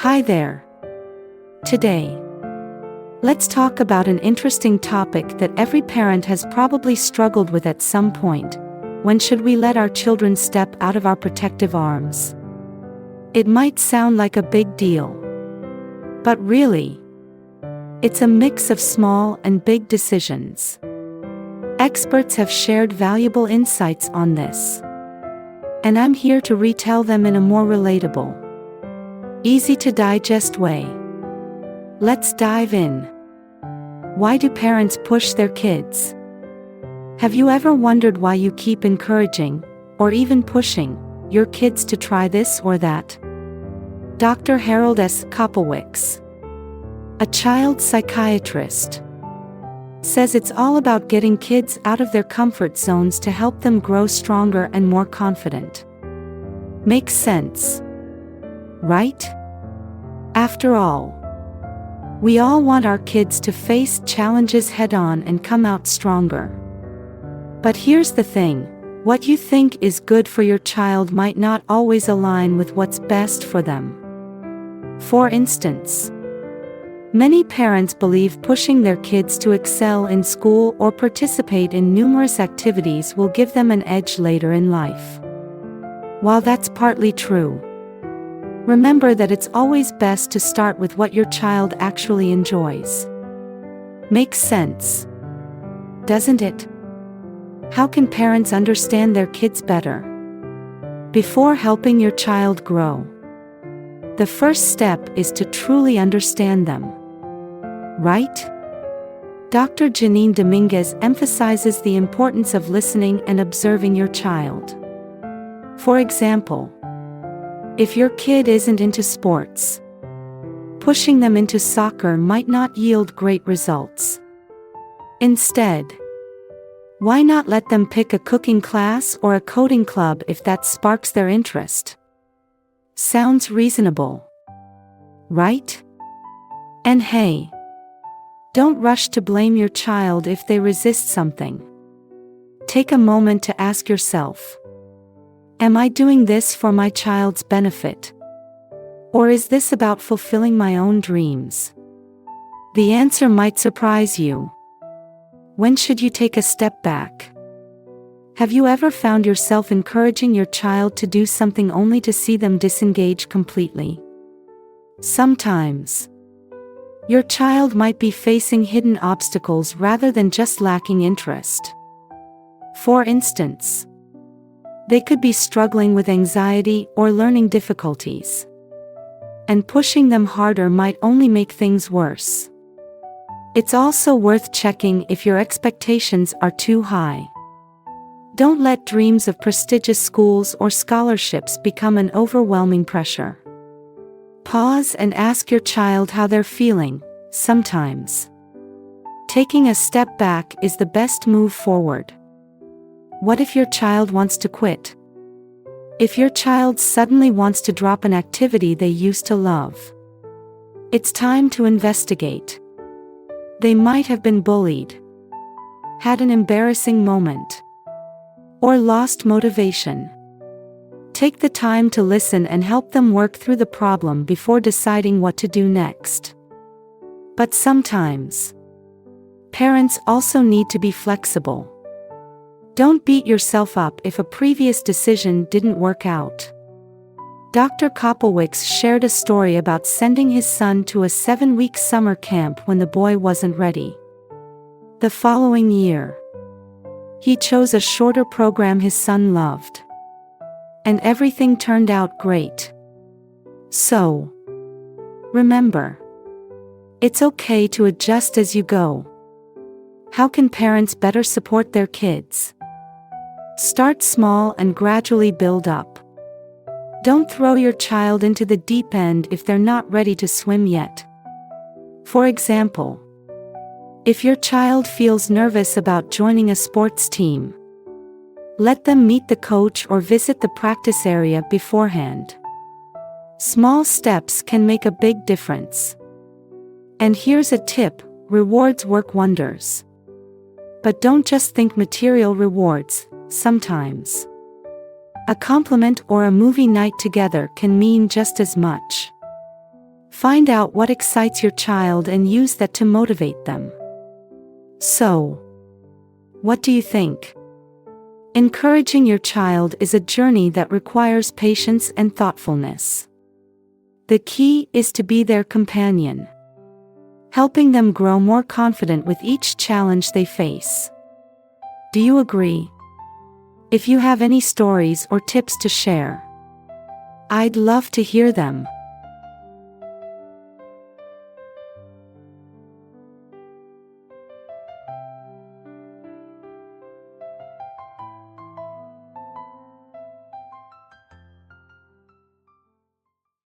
Hi there. Today, let's talk about an interesting topic that every parent has probably struggled with at some point. When should we let our children step out of our protective arms? It might sound like a big deal, but really, it's a mix of small and big decisions. Experts have shared valuable insights on this, and I'm here to retell them in a more relatable, easy-to-digest way. Let's dive in. Why do parents push their kids? Have you ever wondered why you keep encouraging, or even pushing, your kids to try this or that? Dr. Harold S. Kopelwicz, a child psychiatrist, says it's all about getting kids out of their comfort zones to help them grow stronger and more confident. Makes sense, right? After all, we all want our kids to face challenges head-on and come out stronger. But here's the thing, what you think is good for your child might not always align with what's best for them. For instance, many parents believe pushing their kids to excel in school or participate in numerous activities will give them an edge later in life. While that's partly true, remember that it's always best to start with what your child actually enjoys. Makes sense, doesn't it? How can parents understand their kids better before helping your child grow? The first step is to truly understand them. Right? Dr. Janine Dominguez emphasizes the importance of listening and observing your child. For example, if your kid isn't into sports, pushing them into soccer might not yield great results. Instead, why not let them pick a cooking class or a coding club if that sparks their interest? Sounds reasonable, right? And hey, don't rush to blame your child if they resist something. Take a moment to ask yourself, am I doing this for my child's benefit? Or is this about fulfilling my own dreams? The answer might surprise you. When should you take a step back? Have you ever found yourself encouraging your child to do something only to see them disengage completely? Sometimes, your child might be facing hidden obstacles rather than just lacking interest. For instance, they could be struggling with anxiety or learning difficulties, and pushing them harder might only make things worse. It's also worth checking if your expectations are too high. Don't let dreams of prestigious schools or scholarships become an overwhelming pressure. Pause and ask your child how they're feeling. Sometimes taking a step back is the best move forward. What if your child wants to quit? If your child suddenly wants to drop an activity they used to love, it's time to investigate. They might have been bullied, had an embarrassing moment, or lost motivation. Take the time to listen and help them work through the problem before deciding what to do next. But sometimes, parents also need to be flexible. Don't beat yourself up if a previous decision didn't work out. Dr. Kopelwicz shared a story about sending his son to a 7-week summer camp when the boy wasn't ready. The following year, he chose a shorter program his son loved, and everything turned out great. So, remember, it's okay to adjust as you go. How can parents better support their kids? Start small and gradually build up. Don't throw your child into the deep end if they're not ready to swim yet. For example, if your child feels nervous about joining a sports team, let them meet the coach or visit the practice area beforehand. Small steps can make a big difference. And here's a tip, rewards work wonders. But don't just think material rewards, sometimes a compliment or a movie night together can mean just as much. Find out what excites your child and use that to motivate them. So, what do you think? Encouraging your child is a journey that requires patience and thoughtfulness. The key is to be their companion, helping them grow more confident with each challenge they face. Do you agree? If you have any stories or tips to share, I'd love to hear them.